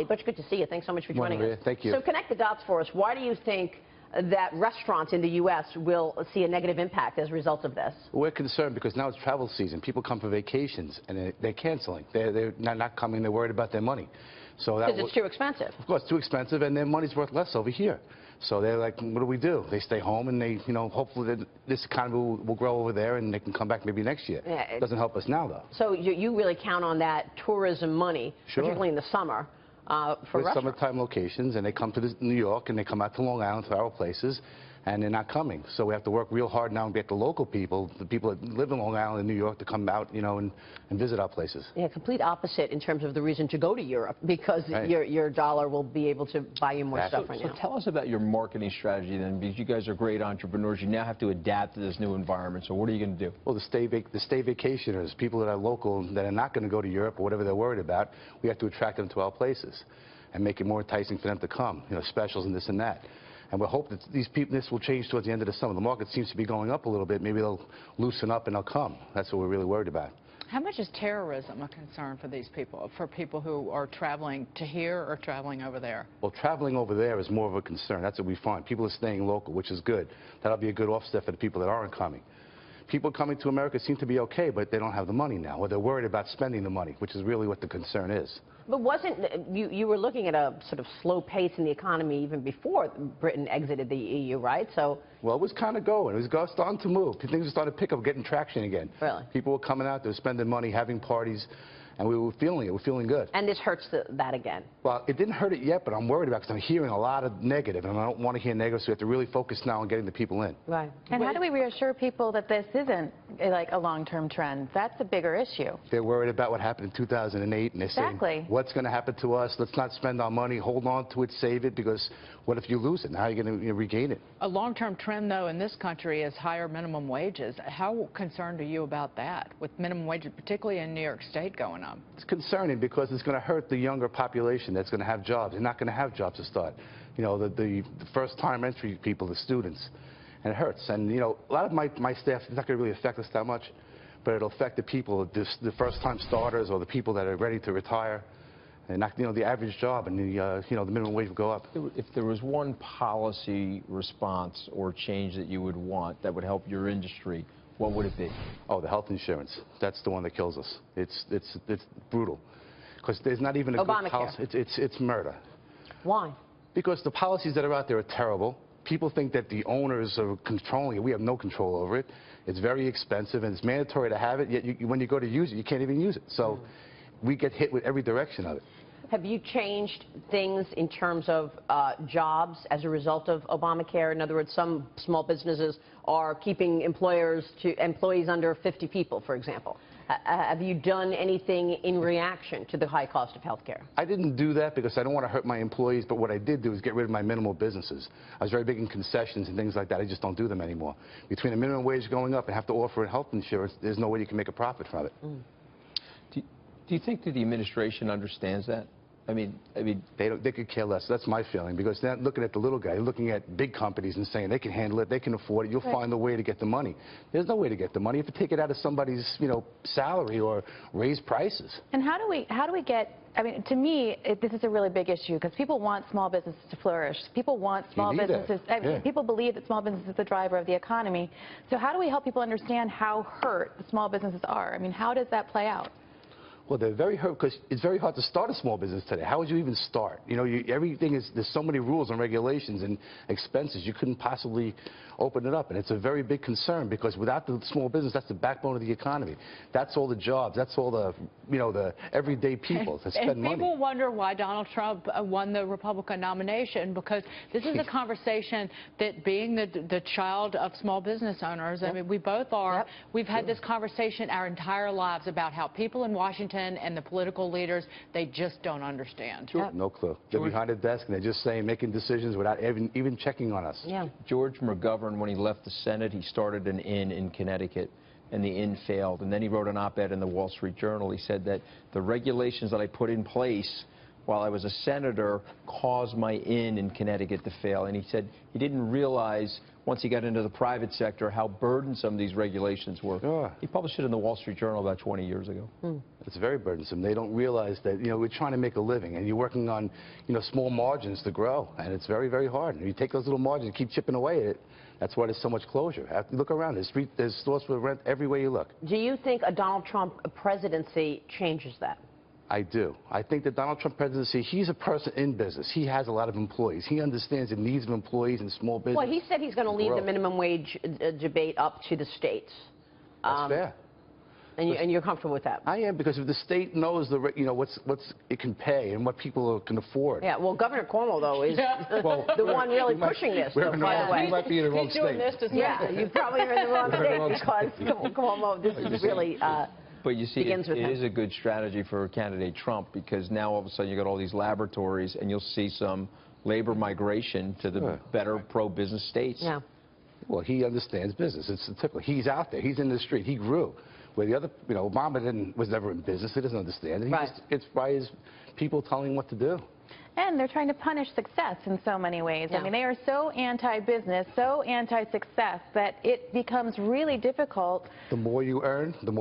Butch, good to see you. Thanks so much for joining us. Thank you. So connect the dots for us. Why do you think that restaurants in the U.S. will see a negative impact as a result of this? We're concerned because now it's travel season. People come for vacations and they're canceling. They're not coming. They're worried about their money. So because it's too expensive. Of course, too expensive, and their money's worth less over here. So they're like, what do? They stay home and they, hopefully this economy will grow over there and they can come back maybe next year. Yeah, it doesn't help us now, though. So you really count on that tourism money, sure, particularly in the summer. For summertime locations, and they come to New York and they come out to Long Island to our places, and they're not coming. So we have to work real hard now and get the local people, the people that live in Long Island and New York, to come out, and visit our places. Yeah, complete opposite in terms of the reason to go to Europe, because right, your dollar will be able to buy you more stuff right now. So tell us about your marketing strategy then, because you guys are great entrepreneurs. You now have to adapt to this new environment. So what are you going to do? Well, the stay vacationers, people that are local that are not going to go to Europe or whatever they're worried about, we have to attract them to our places and make it more enticing for them to come, specials and this and that. And we hope that this will change towards the end of the summer. The market seems to be going up a little bit. Maybe they'll loosen up and they'll come. That's what we're really worried about. How much is terrorism a concern for these people, for people who are traveling to here or traveling over there? Well, traveling over there is more of a concern. That's what we find. People are staying local, which is good. That'll be a good offset for the people that aren't coming. People coming to America seem to be okay, but they don't have the money now, or they're worried about spending the money, which is really what the concern is. But you were looking at a sort of slow pace in the economy even before Britain exited the EU, right? So. Well, it was kind of going. It was starting to move. Things were starting to pick up, getting traction again. Really? People were coming out, they were spending money, having parties, and we were feeling it. We're feeling good. And this hurts that again? Well, it didn't hurt it yet, but I'm worried about it because I'm hearing a lot of negative, and I don't want to hear negative, so we have to really focus now on getting the people in. Right. And how do we reassure people that this isn't like a long-term trend? That's a bigger issue. They're worried about what happened in 2008, and they're saying, what's going to happen to us? Let's not spend our money, hold on to it, save it, because what if you lose it? How are you going to regain it? A long-term trend, though, in this country is higher minimum wages. How concerned are you about that, with minimum wages, particularly in New York State, going up? It's concerning because it's going to hurt the younger population that's going to have jobs. They're not going to have jobs to start. The first-time entry people, the students, and it hurts. And, a lot of my staff, it's not going to really affect us that much, but it'll affect the people, the first-time starters or the people that are ready to retire. And not, the average job and the minimum wage will go up. If there was one policy response or change that you would want that would help your industry, what would it be? Oh, the health insurance. That's the one that kills us. It's brutal. Because there's not even a good policy. It's murder. Why? Because the policies that are out there are terrible. People think that the owners are controlling it. We have no control over it. It's very expensive, and it's mandatory to have it, yet when you go to use it, you can't even use it. So we get hit with every direction of it. Have you changed things in terms of jobs as a result of Obamacare? In other words, some small businesses are keeping employees under 50 people, for example. Have you done anything in reaction to the high cost of health care? I didn't do that because I don't want to hurt my employees, but what I did do is get rid of my minimal businesses. I was very big in concessions and things like that. I just don't do them anymore. Between the minimum wage going up and have to offer health insurance, there's no way you can make a profit from it. Do you think that the administration understands that? I mean, they could care less. That's my feeling, because they're not looking at the little guy. They're looking at big companies and saying they can handle it, they can afford it. You'll find a way to get the money. There's no way to get the money. You have to take it out of somebody's, salary or raise prices. And how do we get? I mean, to me, this is a really big issue because people want small businesses to flourish. People want small businesses. People believe that small business is the driver of the economy. So how do we help people understand how hurt the small businesses are? I mean, how does that play out? Well, they're very hurt because it's very hard to start a small business today. How would you even start? Everything is, there's so many rules and regulations and expenses, you couldn't possibly open it up. And it's a very big concern because without the small business, that's the backbone of the economy. That's all the jobs. That's all the, the everyday people that spend money. And people wonder why Donald Trump won the Republican nomination, because this is a conversation that, being the child of small business owners, I mean, we both are. We've had this conversation our entire lives about how people in Washington and the political leaders, they just don't understand. No clue. They're behind a desk and they're just making decisions without even checking on us. George McGovern, when he left the Senate, he started an inn in Connecticut, and the inn failed. And then he wrote an op-ed in the Wall Street Journal. He said that the regulations that I put in place while I was a senator caused my inn in Connecticut to fail. And he said he didn't realize once he got into the private sector, how burdensome these regulations were. Sure. He published it in the Wall Street Journal about 20 years ago. It's very burdensome. They don't realize that, we're trying to make a living, and you're working on, small margins to grow, and it's very, very hard. And you take those little margins and keep chipping away at it. That's why there's so much closure. Look around. There's stores for rent everywhere you look. Do you think a Donald Trump presidency changes that? I do. I think the Donald Trump presidency, he's a person in business. He has a lot of employees. He understands the needs of employees and small business. Well, he said he's going to leave the minimum wage debate up to the states. That's fair. And you're comfortable with that? I am, because if the state knows what's it can pay and what people can afford. Yeah. Well, Governor Cuomo, though, is the one really pushing this. By the way, we might be in the wrong state. Yeah, you probably are in the wrong state because Cuomo. This is really. But you see, it is a good strategy for candidate Trump, because now all of a sudden you got all these laboratories, and you'll see some labor migration to the better pro-business states. Yeah. Well, he understands business. It's typical. He's out there. He's in the street. He grew. Where the other, Obama was never in business. He doesn't understand it. It's by his people telling him what to do. And they're trying to punish success in so many ways. Yeah. I mean, they are so anti-business, so anti-success, that it becomes really difficult. The more you earn, the more